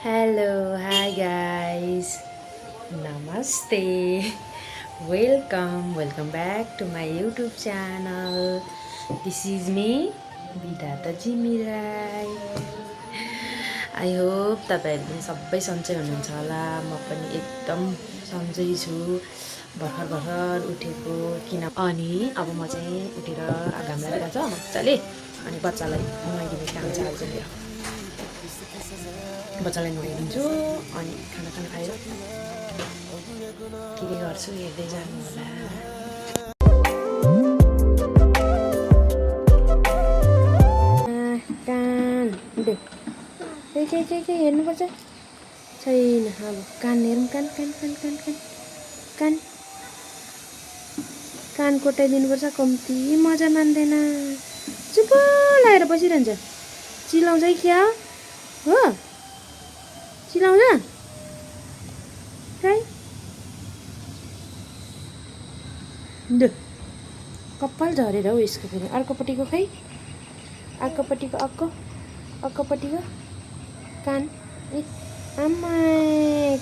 Hello, hi guys. Namaste. Welcome back to my YouTube channel. This is me, Vidata Jimirai. I hope तपाईहरु पनि सबै सन्चै हुनुहुन्छ होला। म पनि एकदम सन्चै छु। भर्खर उठेको किन अनि अब म चाहिँ उठेर घाम लागिरहेछ मजाले अनि बच्चालाई नुहाइदिने काम छ आज मेरो। बच्चालाई नुहाइदिन्छु अनि खाना खाएर के गर्छु हेर्दै जानु होला। कान के हेर्नुपर्छ छैन। अब कान हेरौँ। कान कोटाइदिनुपर्छ। कम्ती मजा मान्दैन, चुप लागेर बसिरहन्छ। चिलाउँछ है क्या हो? चिलाउँछ खै दु कपाल झरेर हो यसको फेरि। अर्कोपट्टिको खै, अर्कोपट्टिको अर्कोपट्टिको कान ए आमा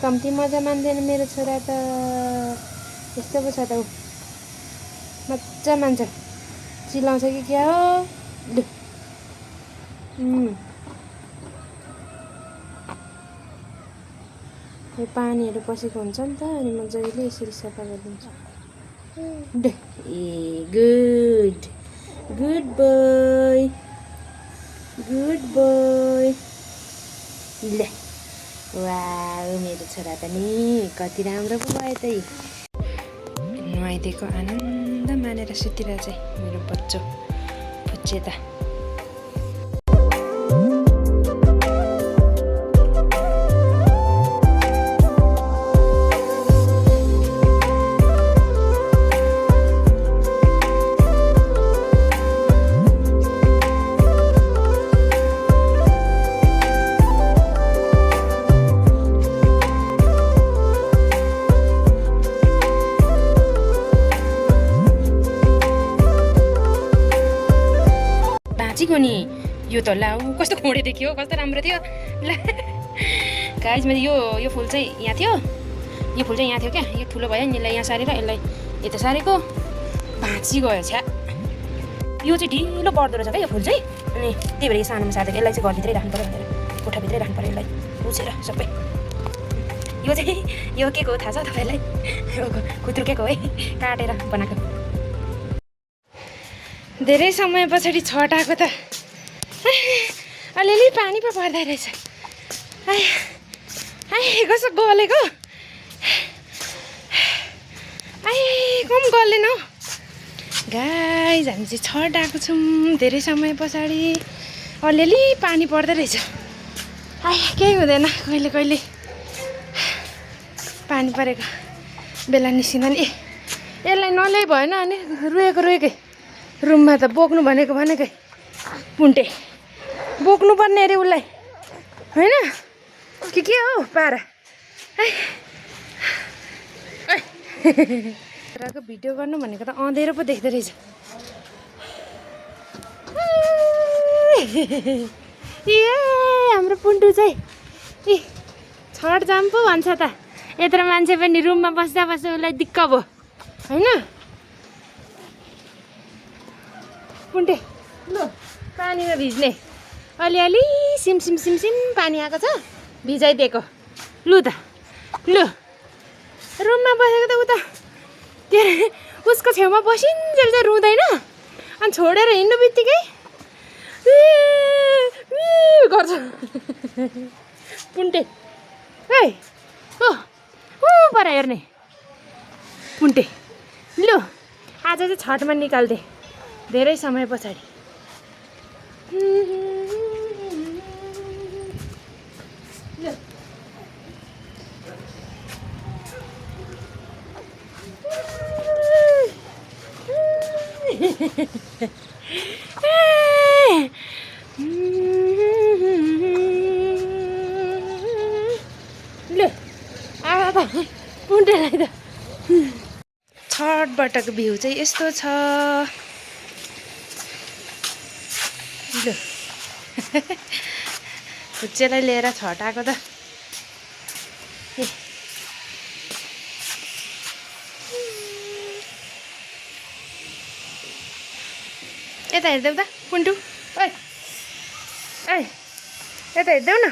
कम्ती मजा मान्दैन मेरो छोरा त। यस्तो पो छ त ऊ, मजा मान्छ। चिलाउँछ कि क्या हो? लु यो पानीहरू पसेको हुन्छ नि त अनि मजाले यसरी सफा गरिदिन्छु। ए गुड बोय ल। वाउ मेरो छोरा त नि कति राम्रो पो भयो त। नुहाइदिएको आनन्द मानेर सुतिरहेछ मेरो बच्चो पुच्चे त। नि यो त ला कस्तो खोडे देखियो, कस्तो राम्रो थियो। ला गाइस मैले यो फुल चाहिँ यहाँ थियो, यो फुल चाहिँ यहाँ थियो क्या। यो ठुलो भयो नि, यसलाई यहाँ सारेर यसलाई यता सारेको भाँची गयो छ्या। यो चाहिँ ढिलो बढ्दो रहेछ क्या यो फुल चाहिँ। अनि त्यही भएर यो सानोमा सार्दै यसलाई चाहिँ घरभित्रै राख्नु पऱ्यो भनेर कोठाभित्रै राख्नु पऱ्यो यसलाई पुछेर सबै। यो चाहिँ यो के को थाहा छ तपाईँलाई? खुत्रुकेको है, काटेर बनाएको। धेरै समय पछाडि छट आएको त अलिअलि पानी पो पर्दै रहेछ। कस्तो गलेको कम गलेन हौ गाइस। हामी चाहिँ छट आएको छौँ धेरै समय पछाडि। अलिअलि पानी पर्दै रहेछ। केही हुँदैन, कहिले कहिले पानी परेको बेला निस्किँदा नि यसलाई नल्याइ भएन अनि रोएकै रुममा त बोक्नु भनेकै पुन्टे बोक्नु पर्ने अरे उसलाई होइन के हो पारा। भिडियो गर्नु भनेको त अँधेरो पो देख्दो रहेछ। हाम्रो पुन्टु चाहिँ छट जाम पो भन्छ त। यत्रो मान्छे पनि रुममा बस्दा उसलाई दिक्क भयो होइन। पुन्टे लु पानीमा भिज्ने अलिअलि सिम पानी आएको छ भिजाइदिएको। लु त लु रुममा बसेको त ऊ त के अरे उसको छेउमा बसिन्जेल चाहिँ रुँदैन अनि छोडेर हिँड्नु बित्तिकै गर्छ पुन्टे। है ओ पर हेर्ने पुन्टे। लु आज चाहिँ छटमा निकाल्दे धेरै समय पछाडि। ल आमा त पुन्टेलाई त छटबाटको भ्यू चाहिँ यस्तो छ। ल खुच्चेलाई लिएर छट आएको त यता हेर्देऊ त पुन्टु ओइ ओइ यता हेर्देऊ न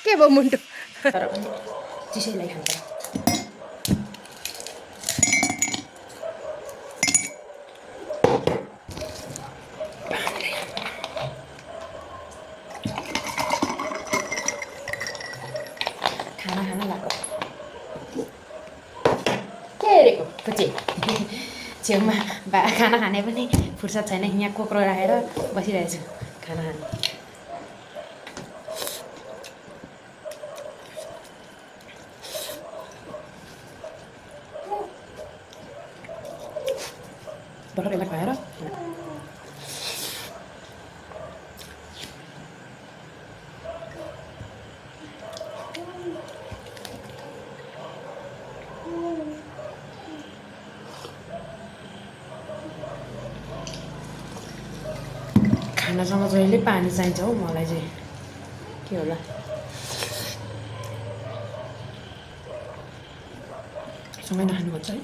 के भयो मुन्टु तर पनि चिसैलाई खान्छ खाना खाना लाग्यो के हेरेको कुचे छेउमा खाना खाने पनि फुर्सद छैन यहाँ कोक्रो राखेर बसिरहेको छु खाना खाने भर्खर एउटा खुवाएर खानासँग जहिले पानी चाहिन्छ हौ मलाई चाहिँ के होला सँगै नखानु खोज्छ है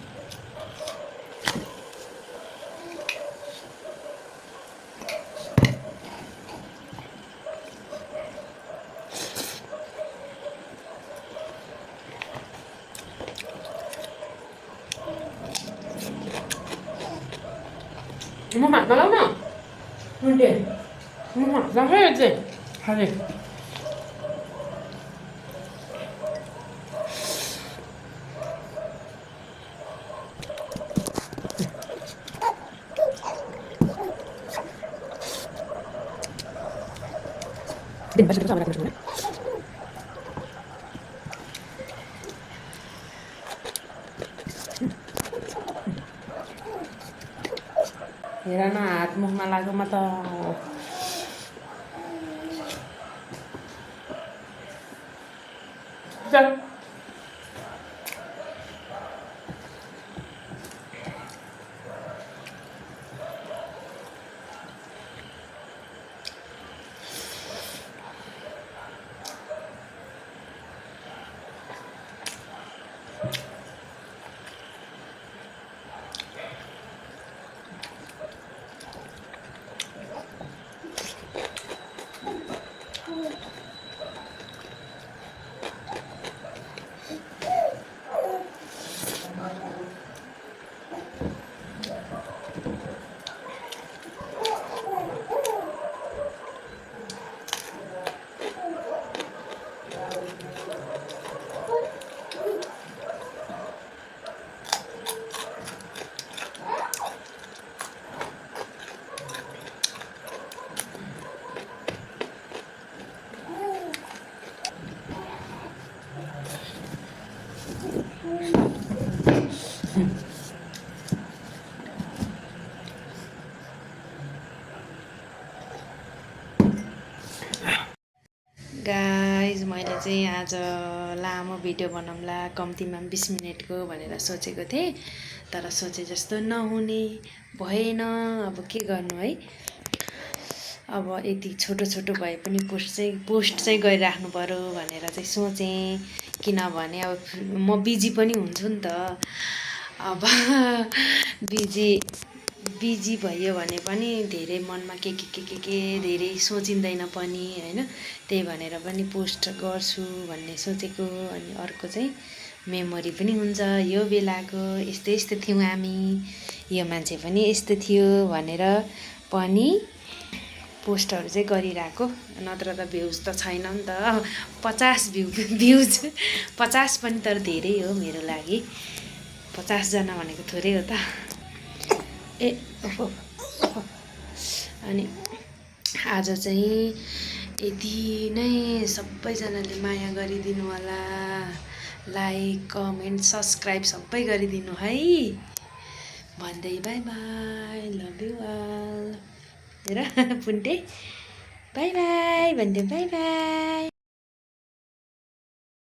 म भात लगाउ न मुन्टे म भात लगाएँ चाहिँ खाले दिन बसेको sama nak हेर न हात मुखमा लागेमा त चल गाइज मैले चाहिँ आज लामो भिडियो बनाउँला कम्तीमा 20 मिनटको भनेर सोचेको थिएँ तर सोचे जस्तो नहुने भएन अब के गर्नु है अब यति छोटो छोटो भए पनि पोस्ट चाहिँ गरिराख्नु पर्यो भनेर चाहिँ सोचेँ किनभने अब म बिजी पनि हुन्छु नि त अब बिजी भयो भने पनि धेरै मनमा के धेरै सोचिँदैन पनि हैन त्यही भनेर पनि पोस्ट गर्छु भन्ने सोचेको अनि अर्को चाहिँ मेमोरी पनि हुन्छ यो बेलाको यस्तो यस्तो थियौं हामी यो मान्छे पनि यस्तो थियो भनेर पनि पोस्टहरु चाहिँ गरिराको नत्र त भ्युज त छैन नि त 50 भ्युज 50 पनि तर धेरै हो मेरो लागि 50 जना भनेको थोरै हो त ए अनि आज चाहिँ यति नै सबैजनाले माया गरिदिनु होला लाइक कमेन्ट सब्स्क्राइब सबै गरिदिनु है भन्दै bye bye love you all हेर पुन्टे बाइ बाइ भन्दै बाइ बाइ